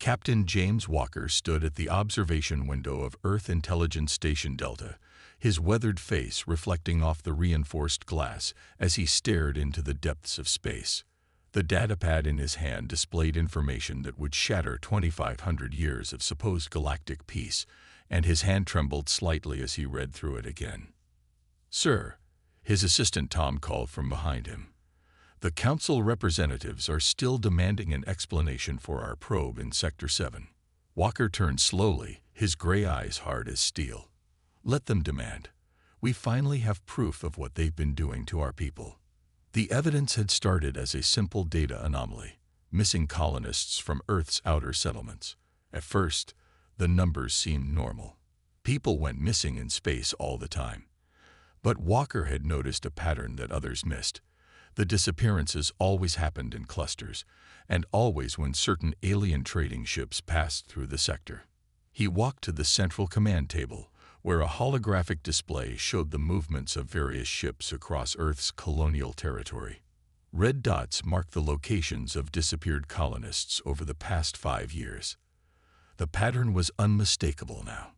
Captain James Walker stood at the observation window of Earth Intelligence Station Delta, his weathered face reflecting off the reinforced glass as he stared into the depths of space. The datapad in his hand displayed information that would shatter 2,500 years of supposed galactic peace, and his hand trembled slightly as he read through it again. "Sir," his assistant Tom called from behind him. "The Council representatives are still demanding an explanation for our probe in Sector 7. Walker turned slowly, his gray eyes hard as steel. "Let them demand. We finally have proof of what they've been doing to our people." The evidence had started as a simple data anomaly, missing colonists from Earth's outer settlements. At first, the numbers seemed normal. People went missing in space all the time. But Walker had noticed a pattern that others missed. The disappearances always happened in clusters, and always when certain alien trading ships passed through the sector. He walked to the central command table, where a holographic display showed the movements of various ships across Earth's colonial territory. Red dots marked the locations of disappeared colonists over the past 5 years. The pattern was unmistakable now.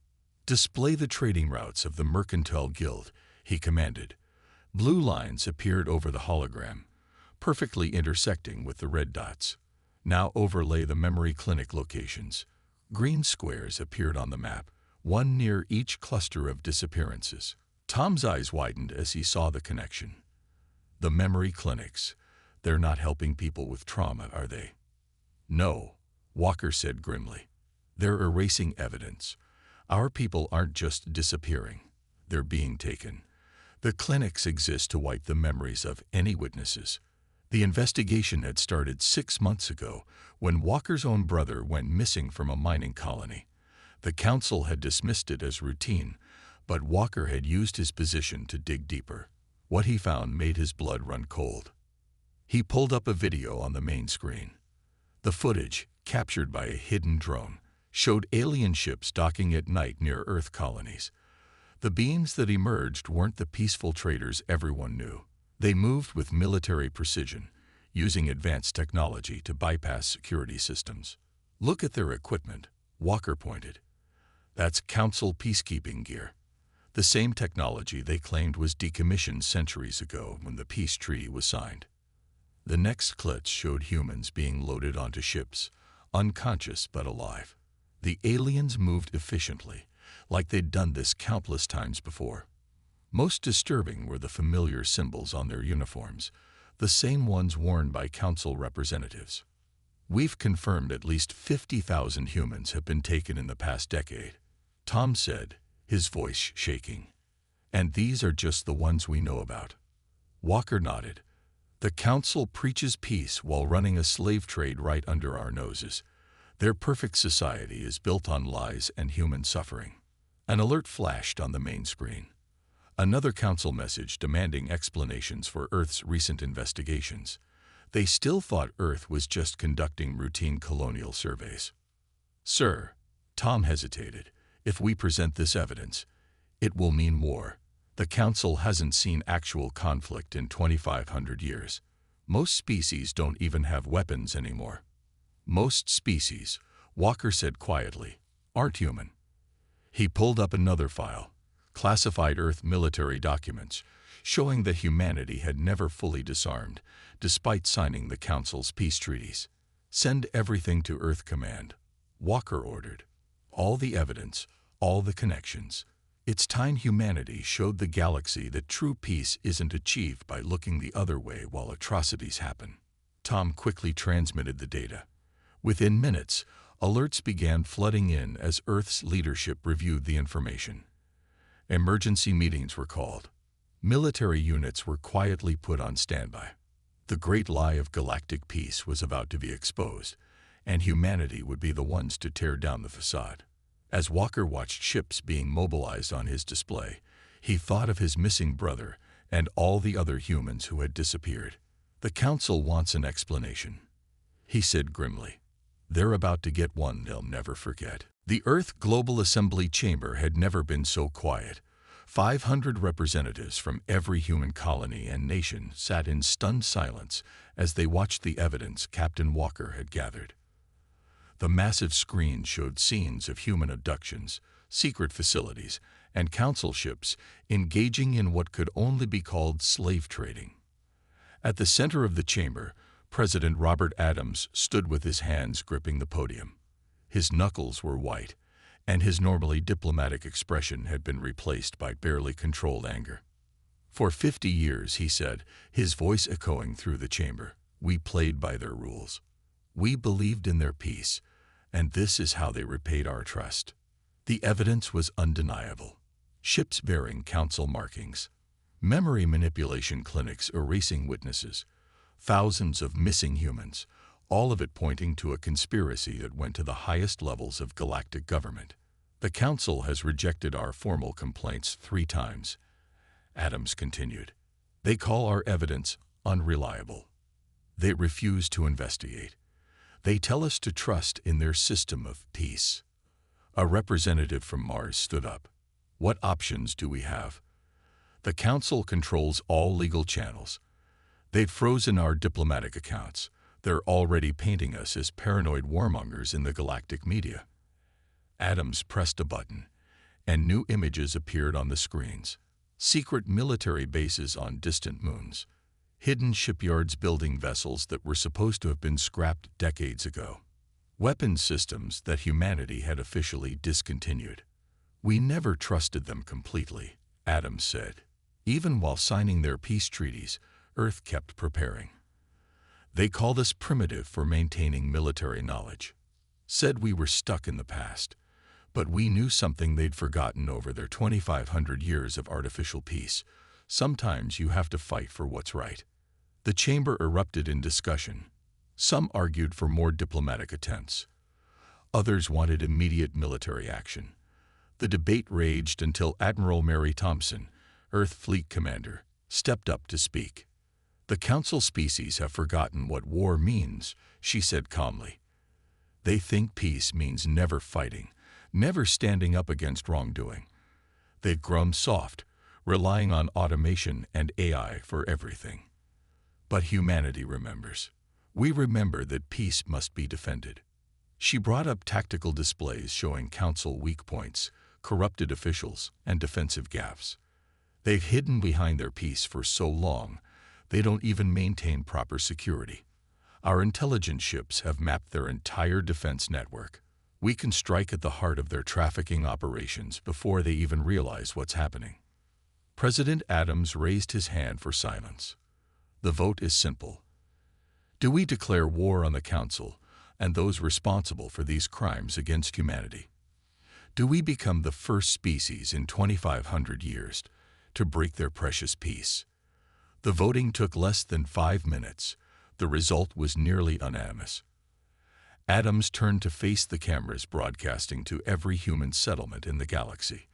"Display the trading routes of the Mercantile Guild," he commanded. Blue lines appeared over the hologram, perfectly intersecting with the red dots. "Now overlay the memory clinic locations." Green squares appeared on the map, one near each cluster of disappearances. Tom's eyes widened as he saw the connection. "The memory clinics. They're not helping people with trauma, are they?" "No," Walker said grimly. "They're erasing evidence. Our people aren't just disappearing. They're being taken. The clinics exist to wipe the memories of any witnesses." The investigation had started 6 months ago, when Walker's own brother went missing from a mining colony. The Council had dismissed it as routine, but Walker had used his position to dig deeper. What he found made his blood run cold. He pulled up a video on the main screen. The footage, captured by a hidden drone, showed alien ships docking at night near Earth colonies. The beings that emerged weren't the peaceful traders everyone knew. They moved with military precision, using advanced technology to bypass security systems. "Look at their equipment," Walker pointed. "That's Council peacekeeping gear. The same technology they claimed was decommissioned centuries ago when the peace treaty was signed." The next clips showed humans being loaded onto ships, unconscious but alive. The aliens moved efficiently, like they'd done this countless times before. Most disturbing were the familiar symbols on their uniforms, the same ones worn by Council representatives. "We've confirmed at least 50,000 humans have been taken in the past decade," Tom said, his voice shaking. "And these are just the ones we know about." Walker nodded. "The Council preaches peace while running a slave trade right under our noses. Their perfect society is built on lies and human suffering." An alert flashed on the main screen. Another Council message demanding explanations for Earth's recent investigations. They still thought Earth was just conducting routine colonial surveys. "Sir," Tom hesitated, "if we present this evidence, it will mean war. The Council hasn't seen actual conflict in 2,500 years. Most species don't even have weapons anymore." "Most species," Walker said quietly, "aren't human." He pulled up another file, classified Earth military documents, showing that humanity had never fully disarmed, despite signing the Council's peace treaties. "Send everything to Earth Command," Walker ordered. "All the evidence, all the connections. It's time humanity showed the galaxy that true peace isn't achieved by looking the other way while atrocities happen." Tom quickly transmitted the data. Within minutes, alerts began flooding in as Earth's leadership reviewed the information. Emergency meetings were called. Military units were quietly put on standby. The great lie of galactic peace was about to be exposed, and humanity would be the ones to tear down the facade. As Walker watched ships being mobilized on his display, he thought of his missing brother and all the other humans who had disappeared. "The Council wants an explanation," he said grimly. "They're about to get one they'll never forget." The Earth Global Assembly chamber had never been so quiet. 500 representatives from every human colony and nation sat in stunned silence as they watched the evidence Captain Walker had gathered. The massive screen showed scenes of human abductions, secret facilities, and council ships engaging in what could only be called slave trading. At the center of the chamber, President Robert Adams stood with his hands gripping the podium. His knuckles were white, and his normally diplomatic expression had been replaced by barely controlled anger. For 50 years, he said, his voice echoing through the chamber, we played by their rules. We believed in their peace, and this is how they repaid our trust. The evidence was undeniable. Ships bearing council markings, memory manipulation clinics erasing witnesses, thousands of missing humans, all of it pointing to a conspiracy that went to the highest levels of galactic government. The Council has rejected our formal complaints 3 times, Adams continued. They call our evidence unreliable. They refuse to investigate. They tell us to trust in their system of peace. A representative from Mars stood up. What options do we have? The Council controls all legal channels. They've frozen our diplomatic accounts. They're already painting us as paranoid warmongers in the galactic media. Adams pressed a button, and new images appeared on the screens. Secret military bases on distant moons. Hidden shipyards building vessels that were supposed to have been scrapped decades ago. Weapons systems that humanity had officially discontinued. We never trusted them completely, Adams said. Even while signing their peace treaties, Earth kept preparing. They called us primitive for maintaining military knowledge. Said we were stuck in the past. But we knew something they'd forgotten over their 2,500 years of artificial peace. Sometimes you have to fight for what's right. The chamber erupted in discussion. Some argued for more diplomatic attempts. Others wanted immediate military action. The debate raged until Admiral Mary Thompson, Earth Fleet Commander, stepped up to speak. The Council species have forgotten what war means, she said calmly. They think peace means never fighting, never standing up against wrongdoing. They've grown soft, relying on automation and AI for everything. But humanity remembers. We remember that peace must be defended. She brought up tactical displays showing Council weak points, corrupted officials, and defensive gaffes. They've hidden behind their peace for so long, they don't even maintain proper security. Our intelligence ships have mapped their entire defense network. We can strike at the heart of their trafficking operations before they even realize what's happening. President Adams raised his hand for silence. The vote is simple. Do we declare war on the Council and those responsible for these crimes against humanity? Do we become the first species in 2,500 years to break their precious peace? The voting took less than 5 minutes. The result was nearly unanimous. Adams turned to face the cameras broadcasting to every human settlement in the galaxy.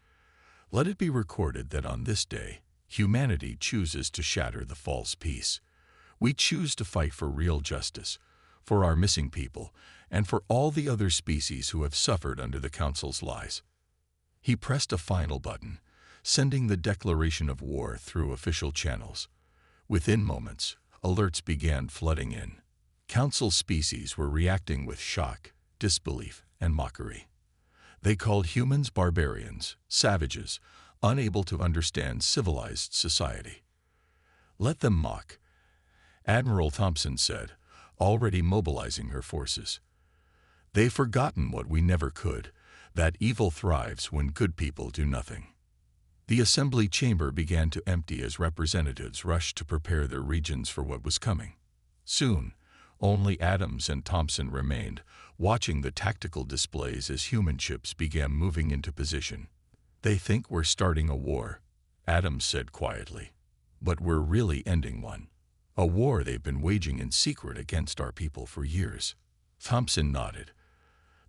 Let it be recorded that on this day, humanity chooses to shatter the false peace. We choose to fight for real justice, for our missing people, and for all the other species who have suffered under the Council's lies. He pressed a final button, sending the declaration of war through official channels. Within moments, alerts began flooding in. Council species were reacting with shock, disbelief, and mockery. They called humans barbarians, savages, unable to understand civilized society. Let them mock, Admiral Thompson said, already mobilizing her forces. They've forgotten what we never could, that evil thrives when good people do nothing. The assembly chamber began to empty as representatives rushed to prepare their regions for what was coming. Soon, only Adams and Thompson remained, watching the tactical displays as human ships began moving into position. They think we're starting a war, Adams said quietly. But we're really ending one. A war they've been waging in secret against our people for years. Thompson nodded.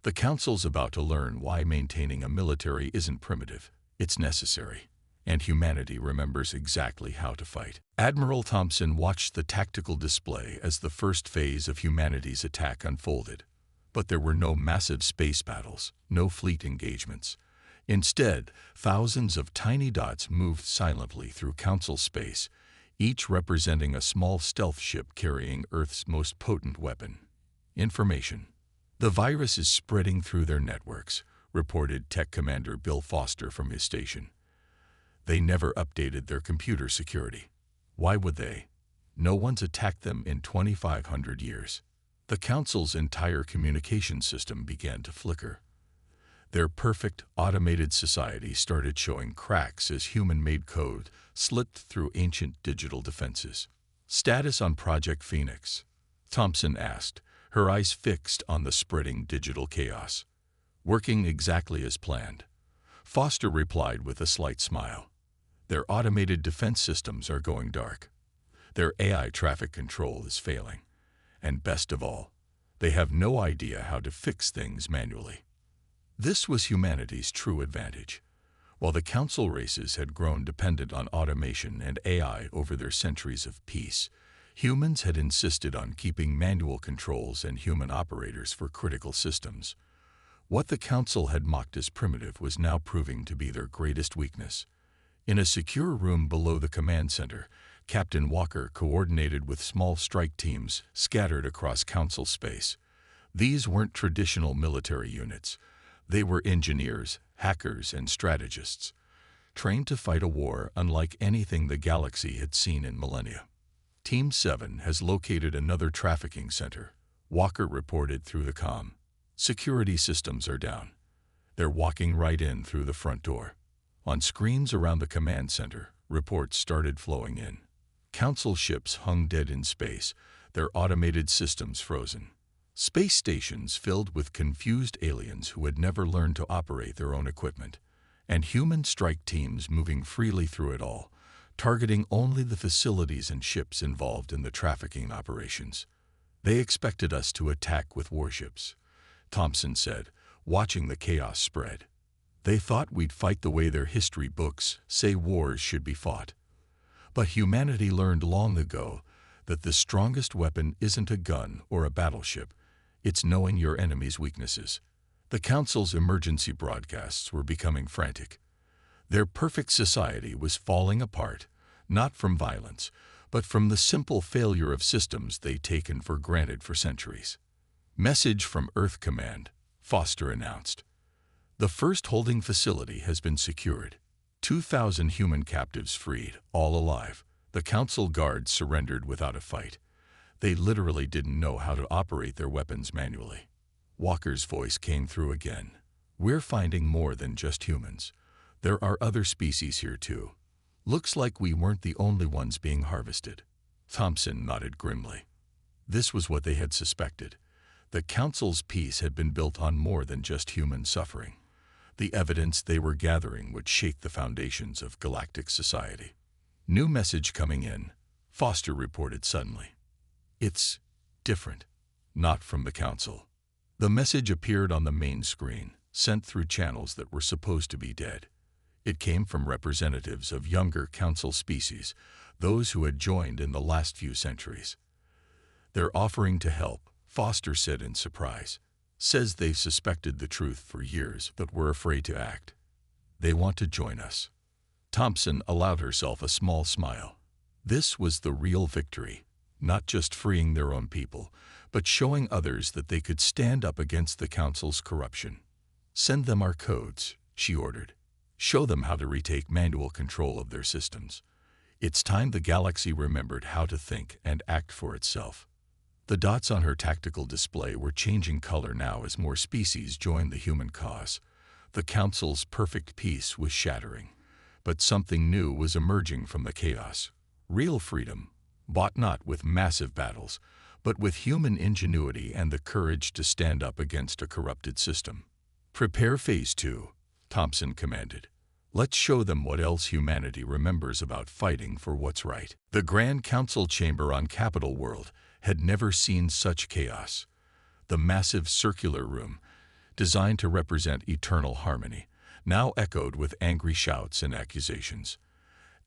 The Council's about to learn why maintaining a military isn't primitive. It's necessary, and humanity remembers exactly how to fight. Admiral Thompson watched the tactical display as the first phase of humanity's attack unfolded. But there were no massive space battles, no fleet engagements. Instead, thousands of tiny dots moved silently through Council space, each representing a small stealth ship carrying Earth's most potent weapon: information. "The virus is spreading through their networks," reported Tech Commander Bill Foster from his station. "They never updated their computer security. Why would they? No one's attacked them in 2,500 years." The Council's entire communication system began to flicker. Their perfect, automated society started showing cracks as human-made code slipped through ancient digital defenses. "Status on Project Phoenix?" Thompson asked, her eyes fixed on the spreading digital chaos. "Working exactly as planned," Foster replied with a slight smile. "Their automated defense systems are going dark. Their AI traffic control is failing. And best of all, they have no idea how to fix things manually." This was humanity's true advantage. While the Council races had grown dependent on automation and AI over their centuries of peace, humans had insisted on keeping manual controls and human operators for critical systems. What the Council had mocked as primitive was now proving to be their greatest weakness. In a secure room below the command center, Captain Walker coordinated with small strike teams scattered across Council space. These weren't traditional military units. They were engineers, hackers, and strategists, trained to fight a war unlike anything the galaxy had seen in millennia. "Team 7 has located another trafficking center," Walker reported through the comm. "Security systems are down. They're walking right in through the front door." On screens around the command center, reports started flowing in. Council ships hung dead in space, their automated systems frozen. Space stations filled with confused aliens who had never learned to operate their own equipment, and human strike teams moving freely through it all, targeting only the facilities and ships involved in the trafficking operations. "They expected us to attack with warships," Thompson said, watching the chaos spread. "They thought we'd fight the way their history books say wars should be fought. But humanity learned long ago that the strongest weapon isn't a gun or a battleship, it's knowing your enemy's weaknesses." The Council's emergency broadcasts were becoming frantic. Their perfect society was falling apart, not from violence, but from the simple failure of systems they'd taken for granted for centuries. "Message from Earth Command," Foster announced. "The first holding facility has been secured. 2,000 human captives freed, all alive. The Council guards surrendered without a fight. They literally didn't know how to operate their weapons manually." Walker's voice came through again. "We're finding more than just humans. There are other species here too. Looks like we weren't the only ones being harvested." Thompson nodded grimly. This was what they had suspected. The Council's peace had been built on more than just human suffering. The evidence they were gathering would shake the foundations of galactic society. "New message coming in," Foster reported suddenly. "It's different." Not from the Council. The message appeared on the main screen, sent through channels that were supposed to be dead. It came from representatives of younger Council species, those who had joined in the last few centuries. "They're offering to help," Foster said in surprise. "Says they've suspected the truth for years but were afraid to act. They want to join us." Thompson allowed herself a small smile. This was the real victory, not just freeing their own people, but showing others that they could stand up against the Council's corruption. "Send them our codes," she ordered. "Show them how to retake manual control of their systems. It's time the galaxy remembered how to think and act for itself." The dots on her tactical display were changing color now as more species joined the human cause. The Council's perfect peace was shattering, but something new was emerging from the chaos. Real freedom, bought not with massive battles, but with human ingenuity and the courage to stand up against a corrupted system. "Prepare Phase 2, Thompson commanded. "Let's show them what else humanity remembers about fighting for what's right." The Grand Council chamber on Capital World had never seen such chaos. The massive circular room, designed to represent eternal harmony, now echoed with angry shouts and accusations.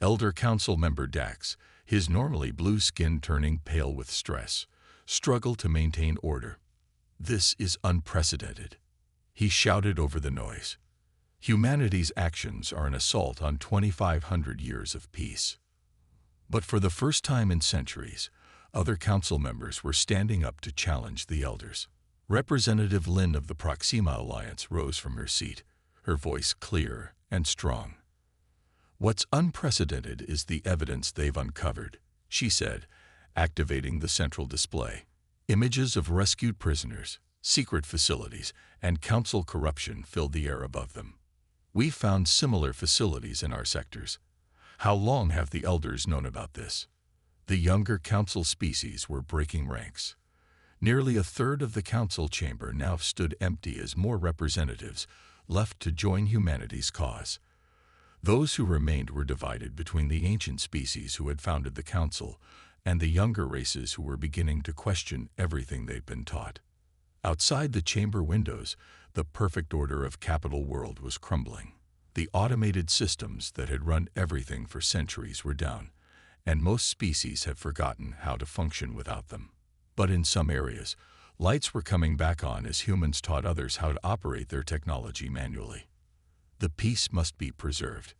Elder Council member Dax, his normally blue skin turning pale with stress, struggled to maintain order. "This is unprecedented," he shouted over the noise. "Humanity's actions are an assault on 2,500 years of peace." But for the first time in centuries, other Council members were standing up to challenge the elders. Representative Lin of the Proxima Alliance rose from her seat, her voice clear and strong. "What's unprecedented is the evidence they've uncovered," she said, activating the central display. Images of rescued prisoners, secret facilities, and council corruption filled the air above them. "We've found similar facilities in our sectors. How long have the elders known about this?" The younger council species were breaking ranks. Nearly a third of the council chamber now stood empty as more representatives left to join humanity's cause. Those who remained were divided between the ancient species who had founded the council and the younger races who were beginning to question everything they'd been taught. Outside the chamber windows, the perfect order of Capital World was crumbling. The automated systems that had run everything for centuries were down, and most species had forgotten how to function without them. But in some areas, lights were coming back on as humans taught others how to operate their technology manually. "The peace must be preserved,"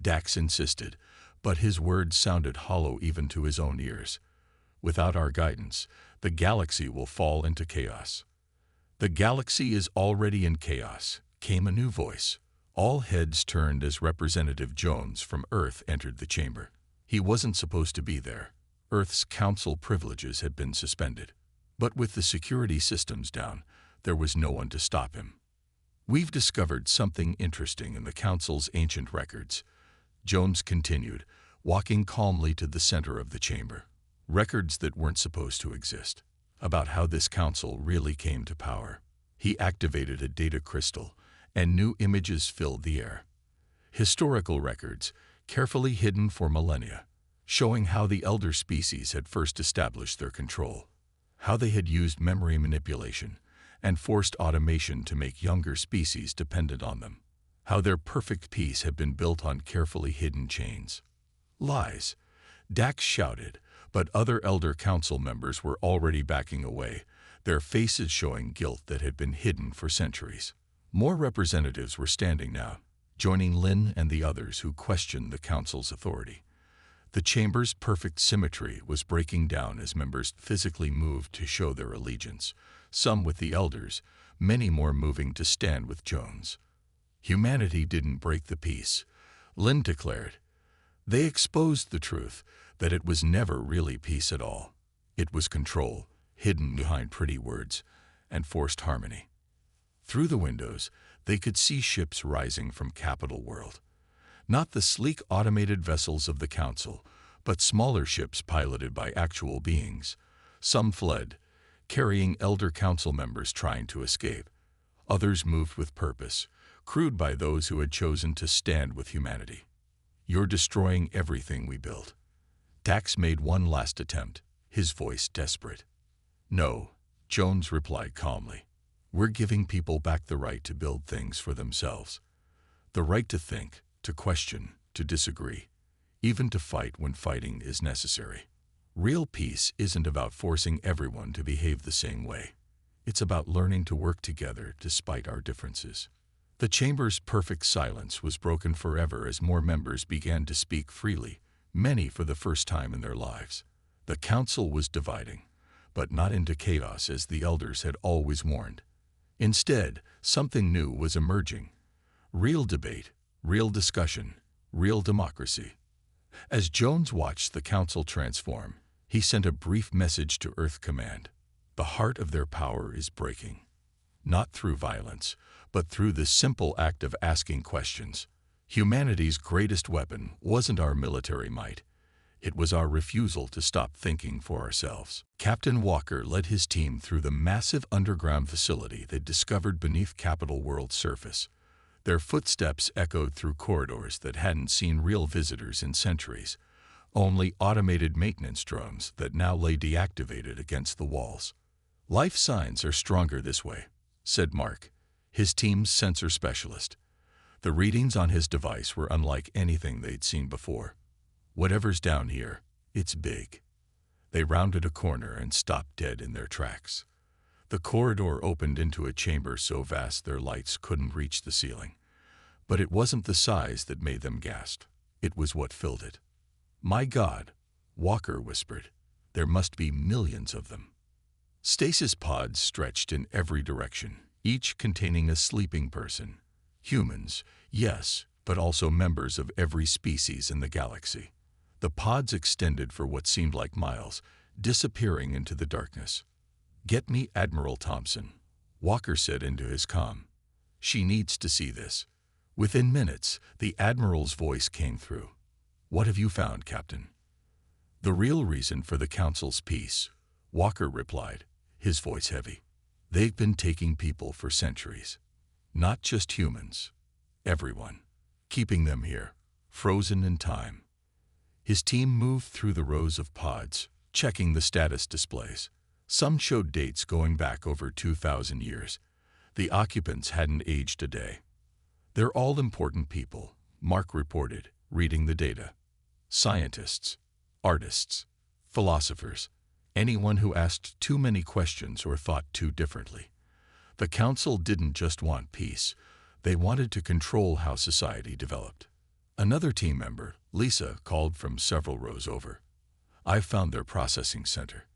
Dax insisted, but his words sounded hollow even to his own ears. "Without our guidance, the galaxy will fall into chaos." "The galaxy is already in chaos," came a new voice. All heads turned as Representative Jones from Earth entered the chamber. He wasn't supposed to be there. Earth's council privileges had been suspended. But with the security systems down, there was no one to stop him. "We've discovered something interesting in the council's ancient records," Jones continued, walking calmly to the center of the chamber. "Records that weren't supposed to exist, about how this council really came to power." He activated a data crystal, and new images filled the air. Historical records, carefully hidden for millennia, showing how the elder species had first established their control, how they had used memory manipulation and forced automation to make younger species dependent on them, how their perfect peace had been built on carefully hidden chains. "Lies," Dax shouted, but other elder council members were already backing away, their faces showing guilt that had been hidden for centuries. More representatives were standing now, joining Lin and the others who questioned the council's authority. The chamber's perfect symmetry was breaking down as members physically moved to show their allegiance, some with the elders, many more moving to stand with Jones. "Humanity didn't break the peace," Lin declared. "They exposed the truth that it was never really peace at all. It was control, hidden behind pretty words, and forced harmony." Through the windows, they could see ships rising from Capital World. Not the sleek automated vessels of the council, but smaller ships piloted by actual beings. Some fled, carrying elder council members trying to escape. Others moved with purpose, crewed by those who had chosen to stand with humanity. "You're destroying everything we built." Dax made one last attempt, his voice desperate. "No," Jones replied calmly. "We're giving people back the right to build things for themselves. The right to think, to question, to disagree, even to fight when fighting is necessary. Real peace isn't about forcing everyone to behave the same way. It's about learning to work together despite our differences." The chamber's perfect silence was broken forever as more members began to speak freely, many for the first time in their lives. The council was dividing, but not into chaos as the elders had always warned. Instead, something new was emerging. Real debate, real discussion, real democracy. As Jones watched the council transform, he sent a brief message to Earth Command. "The heart of their power is breaking. Not through violence, but through the simple act of asking questions. Humanity's greatest weapon wasn't our military might. It was our refusal to stop thinking for ourselves." Captain Walker led his team through the massive underground facility they discovered beneath Capital World's surface. Their footsteps echoed through corridors that hadn't seen real visitors in centuries, only automated maintenance drones that now lay deactivated against the walls. "Life signs are stronger this way," said Mark, his team's sensor specialist. The readings on his device were unlike anything they'd seen before. "Whatever's down here, it's big." They rounded a corner and stopped dead in their tracks. The corridor opened into a chamber so vast their lights couldn't reach the ceiling. But it wasn't the size that made them gasp. It was what filled it. "My God," Walker whispered. "There must be millions of them." Stasis pods stretched in every direction, each containing a sleeping person. Humans, yes, but also members of every species in the galaxy. The pods extended for what seemed like miles, disappearing into the darkness. "Get me Admiral Thompson," Walker said into his comm. "She needs to see this." Within minutes, the Admiral's voice came through. "What have you found, Captain?" "The real reason for the Council's peace," Walker replied, his voice heavy. "They've been taking people for centuries. Not just humans. Everyone. Keeping them here, frozen in time." His team moved through the rows of pods, checking the status displays. Some showed dates going back over 2,000 years. The occupants hadn't aged a day. "They're all important people," Mark reported, reading the data. "Scientists, artists, philosophers, anyone who asked too many questions or thought too differently." The Council didn't just want peace. They wanted to control how society developed. Another team member, Lisa, called from several rows over. "I found their processing center.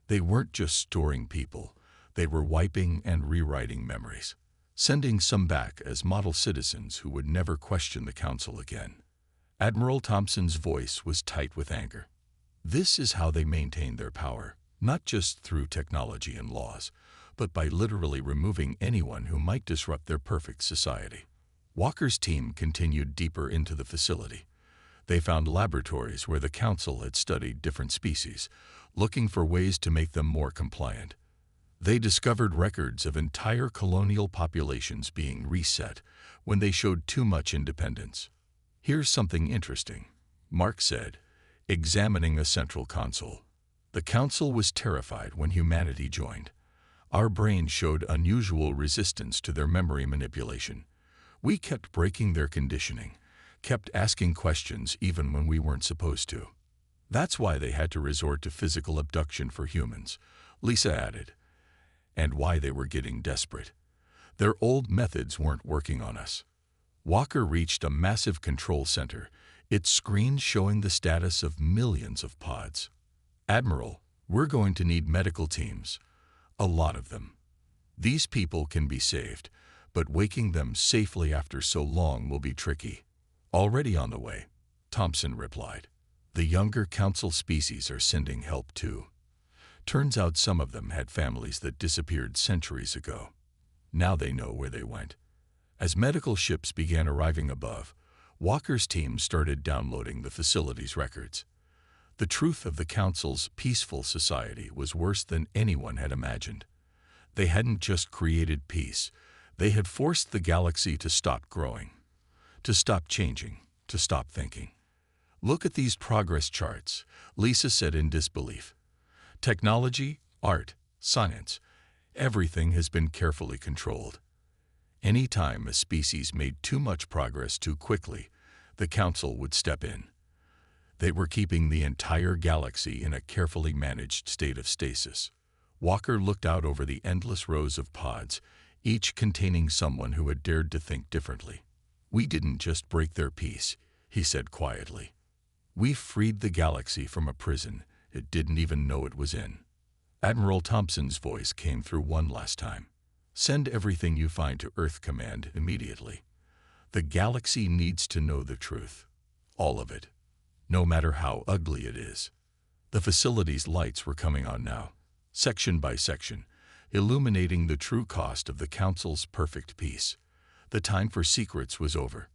They weren't just storing people. They were wiping and rewriting memories, sending some back as model citizens who would never question the Council again." Admiral Thompson's voice was tight with anger. "This is how they maintain their power, not just through technology and laws, but by literally removing anyone who might disrupt their perfect society." Walker's team continued deeper into the facility. They found laboratories where the Council had studied different species, looking for ways to make them more compliant. They discovered records of entire colonial populations being reset when they showed too much independence. "Here's something interesting," Mark said, examining a central console. "The Council was terrified when humanity joined. Our brains showed unusual resistance to their memory manipulation. We kept breaking their conditioning, kept asking questions even when we weren't supposed to. That's why they had to resort to physical abduction for humans," Lisa added. "And why they were getting desperate. Their old methods weren't working on us." Walker reached a massive control center, its screens showing the status of millions of pods. "Admiral, we're going to need medical teams. A lot of them. These people can be saved, but waking them safely after so long will be tricky." "Already on the way," Thompson replied. "The younger Council species are sending help too. Turns out some of them had families that disappeared centuries ago. Now they know where they went." As medical ships began arriving above, Walker's team started downloading the facility's records. The truth of the Council's peaceful society was worse than anyone had imagined. They hadn't just created peace, they had forced the galaxy to stop growing, to stop changing, to stop thinking. "Look at these progress charts," Lisa said in disbelief. "Technology, art, science, everything has been carefully controlled. Any time a species made too much progress too quickly, the Council would step in. They were keeping the entire galaxy in a carefully managed state of stasis." Walker looked out over the endless rows of pods, each containing someone who had dared to think differently. "We didn't just break their peace," he said quietly. "We freed the galaxy from a prison it didn't even know it was in." Admiral Thompson's voice came through one last time. "Send everything you find to Earth Command immediately. The galaxy needs to know the truth. All of it. No matter how ugly it is." The facility's lights were coming on now, section by section, illuminating the true cost of the Council's perfect peace. The time for secrets was over.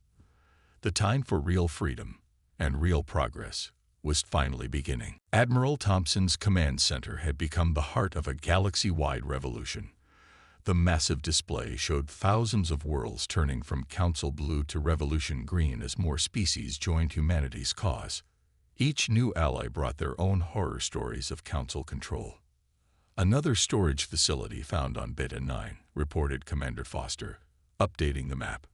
The time for real freedom and real progress was finally beginning. Admiral Thompson's command center had become the heart of a galaxy-wide revolution. The massive display showed thousands of worlds turning from Council blue to Revolution green as more species joined humanity's cause. Each new ally brought their own horror stories of Council control. "Another storage facility found on Beta 9, reported Commander Foster, updating the map.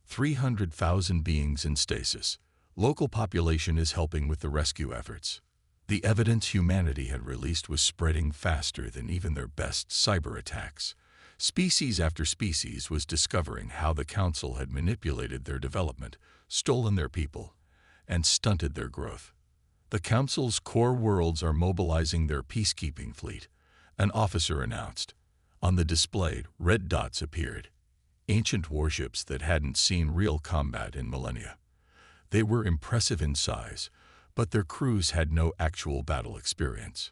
300,000 beings in stasis. Local population is helping with the rescue efforts." The evidence humanity had released was spreading faster than even their best cyber attacks. Species after species was discovering how the Council had manipulated their development, stolen their people, and stunted their growth. The Council's core worlds are mobilizing their peacekeeping fleet, an officer announced. On the display, red dots appeared, ancient warships that hadn't seen real combat in millennia. They were impressive in size, but their crews had no actual battle experience.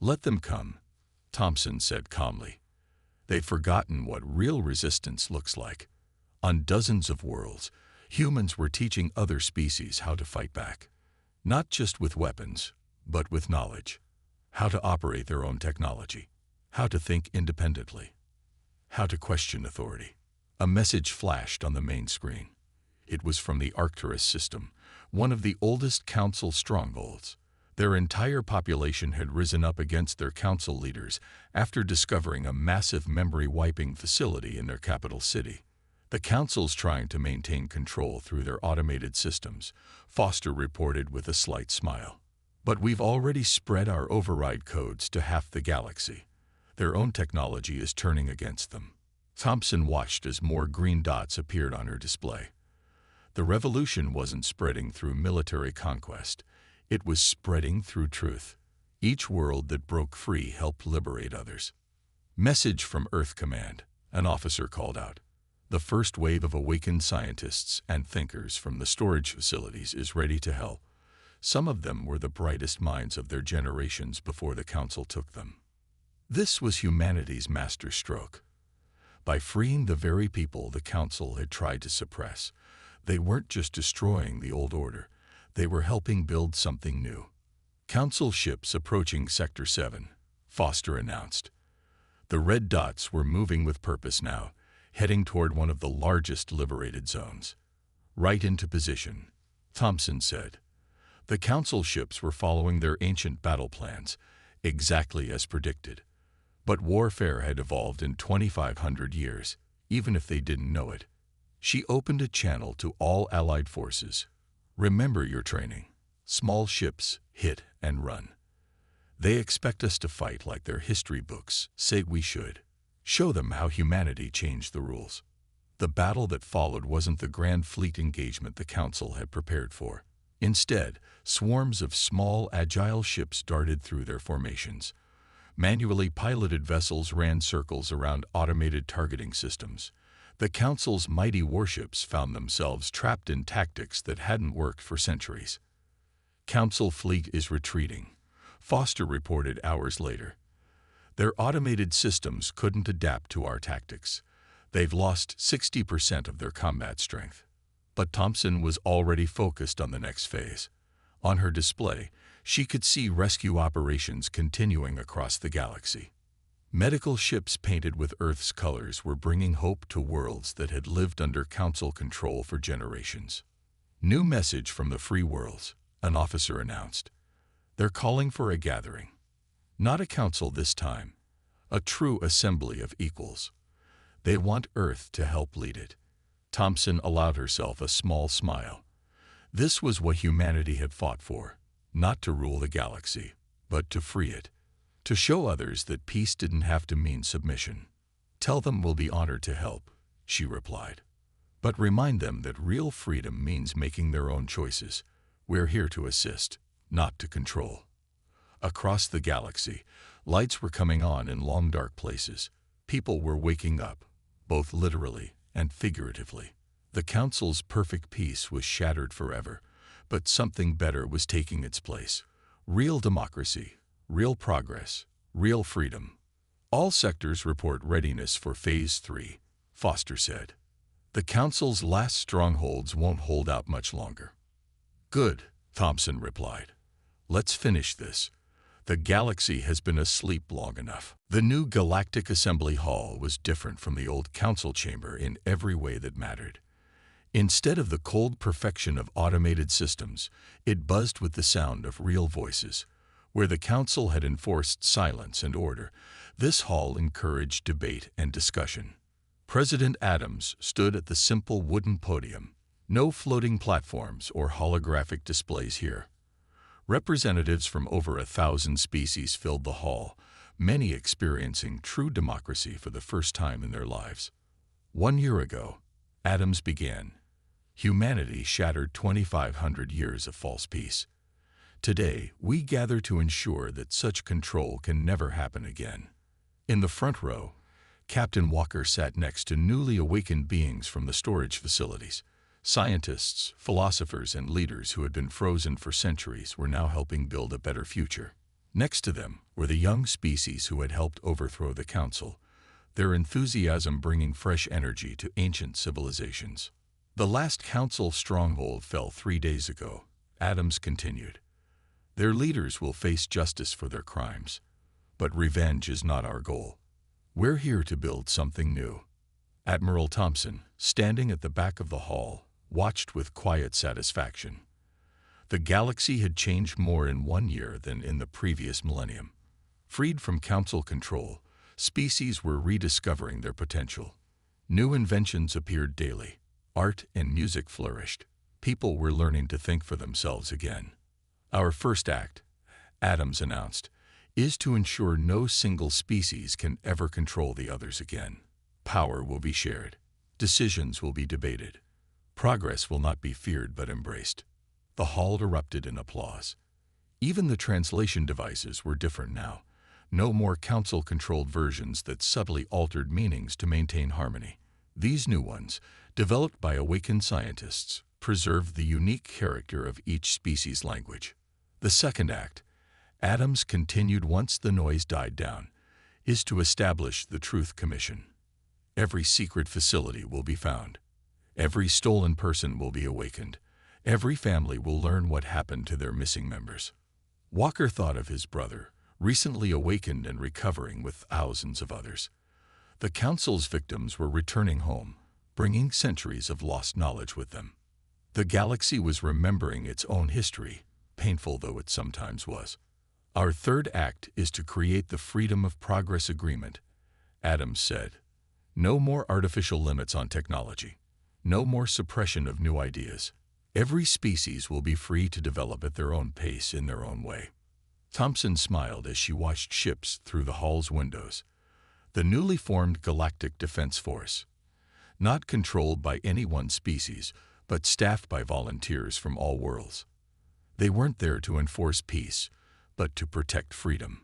"Let them come," Thompson said calmly. "They've forgotten what real resistance looks like." On dozens of worlds, humans were teaching other species how to fight back. Not just with weapons, but with knowledge. How to operate their own technology. How to think independently. How to question authority. A message flashed on the main screen. It was from the Arcturus system, one of the oldest council strongholds. Their entire population had risen up against their council leaders after discovering a massive memory-wiping facility in their capital city. "The council's trying to maintain control through their automated systems," Foster reported with a slight smile. "But we've already spread our override codes to half the galaxy. Their own technology is turning against them." Thompson watched as more green dots appeared on her display. The revolution wasn't spreading through military conquest. It was spreading through truth. Each world that broke free helped liberate others. "Message from Earth Command," an officer called out. "The first wave of awakened scientists and thinkers from the storage facilities is ready to help." Some of them were the brightest minds of their generations before the Council took them. This was humanity's masterstroke. By freeing the very people the Council had tried to suppress, they weren't just destroying the old order, they were helping build something new. "Council ships approaching Sector 7, Foster announced. The red dots were moving with purpose now, heading toward one of the largest liberated zones. "Right into position," Thompson said. The Council ships were following their ancient battle plans, exactly as predicted. But warfare had evolved in 2,500 years, even if they didn't know it. She opened a channel to all Allied forces. "Remember your training. Small ships, hit and run. They expect us to fight like their history books say we should. Show them how humanity changed the rules." The battle that followed wasn't the grand fleet engagement the Council had prepared for. Instead, swarms of small, agile ships darted through their formations. Manually piloted vessels ran circles around automated targeting systems. The Council's mighty warships found themselves trapped in tactics that hadn't worked for centuries. "Council fleet is retreating," Foster reported hours later. "Their automated systems couldn't adapt to our tactics. They've lost 60% of their combat strength." But Thompson was already focused on the next phase. On her display, she could see rescue operations continuing across the galaxy. Medical ships painted with Earth's colors were bringing hope to worlds that had lived under Council control for generations. "New message from the free worlds," an officer announced. "They're calling for a gathering. Not a council this time, a true assembly of equals. They want Earth to help lead it." Thompson allowed herself a small smile. This was what humanity had fought for, not to rule the galaxy, but to free it. To show others that peace didn't have to mean submission. "Tell them we'll be honored to help," she replied. "But remind them that real freedom means making their own choices. We're here to assist, not to control." Across the galaxy, lights were coming on in long dark places. People were waking up, both literally and figuratively. The Council's perfect peace was shattered forever, but something better was taking its place. Real democracy, real progress, real freedom. "All sectors report readiness for Phase 3, Foster said. "The Council's last strongholds won't hold out much longer." "Good," Thompson replied. "Let's finish this. The galaxy has been asleep long enough." The new Galactic Assembly Hall was different from the old Council chamber in every way that mattered. Instead of the cold perfection of automated systems, it buzzed with the sound of real voices. Where the Council had enforced silence and order, this hall encouraged debate and discussion. President Adams stood at the simple wooden podium. No floating platforms or holographic displays here. Representatives from over 1,000 species filled the hall, many experiencing true democracy for the first time in their lives. 1 year ago, Adams began. Humanity shattered 2,500 years of false peace. Today, we gather to ensure that such control can never happen again. In the front row, Captain Walker sat next to newly awakened beings from the storage facilities. Scientists, philosophers, and leaders who had been frozen for centuries were now helping build a better future. Next to them were the young species who had helped overthrow the Council, their enthusiasm bringing fresh energy to ancient civilizations. The last Council stronghold fell 3 days ago, Adams continued. Their leaders will face justice for their crimes. But revenge is not our goal. We're here to build something new. Admiral Thompson, standing at the back of the hall, watched with quiet satisfaction. The galaxy had changed more in 1 year than in the previous millennium. Freed from Council control, species were rediscovering their potential. New inventions appeared daily. Art and music flourished. People were learning to think for themselves again. Our first act, Adams announced, is to ensure no single species can ever control the others again. Power will be shared. Decisions will be debated. Progress will not be feared but embraced. The hall erupted in applause. Even the translation devices were different now. No more Council-controlled versions that subtly altered meanings to maintain harmony. These new ones, developed by awakened scientists, preserved the unique character of each species' language. The second act, Adams continued once the noise died down, is to establish the Truth Commission. Every secret facility will be found. Every stolen person will be awakened. Every family will learn what happened to their missing members. Walker thought of his brother, recently awakened and recovering with thousands of others. The Council's victims were returning home, bringing centuries of lost knowledge with them. The galaxy was remembering its own history, painful though it sometimes was. Our third act is to create the Freedom of Progress Agreement, Adams said. No more artificial limits on technology. No more suppression of new ideas. Every species will be free to develop at their own pace in their own way. Thompson smiled as she watched ships through the hall's windows. The newly formed Galactic Defense Force, not controlled by any one species, but staffed by volunteers from all worlds. They weren't there to enforce peace, but to protect freedom.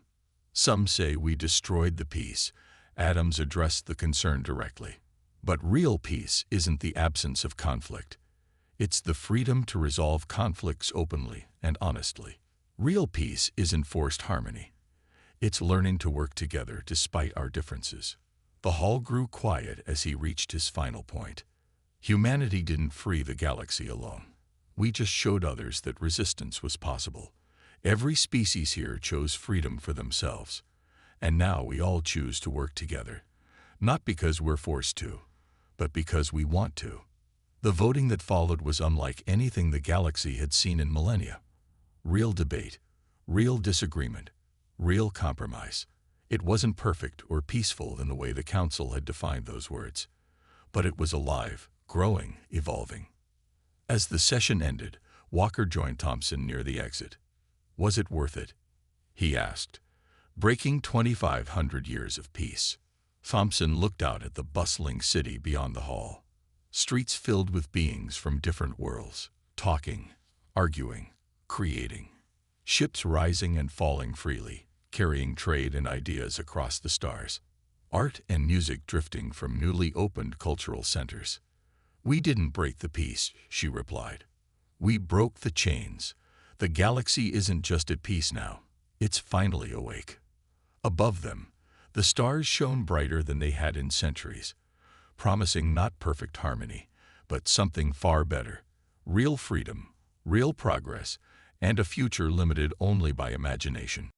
Some say we destroyed the peace. Adams addressed the concern directly. But real peace isn't the absence of conflict. It's the freedom to resolve conflicts openly and honestly. Real peace is enforced harmony. It's learning to work together despite our differences. The hall grew quiet as he reached his final point. Humanity didn't free the galaxy alone. We just showed others that resistance was possible. Every species here chose freedom for themselves. And now we all choose to work together. Not because we're forced to, but because we want to. The voting that followed was unlike anything the galaxy had seen in millennia. Real debate, real disagreement, real compromise. It wasn't perfect or peaceful in the way the Council had defined those words. But it was alive, growing, evolving. As the session ended, Walker joined Thompson near the exit. Was it worth it? He asked. Breaking 2,500 years of peace. Thompson looked out at the bustling city beyond the hall. Streets filled with beings from different worlds, talking, arguing, creating. Ships rising and falling freely, carrying trade and ideas across the stars. Art and music drifting from newly opened cultural centers. We didn't break the peace, she replied. We broke the chains. The galaxy isn't just at peace now. It's finally awake. Above them, the stars shone brighter than they had in centuries, promising not perfect harmony, but something far better. Real freedom, real progress, and a future limited only by imagination.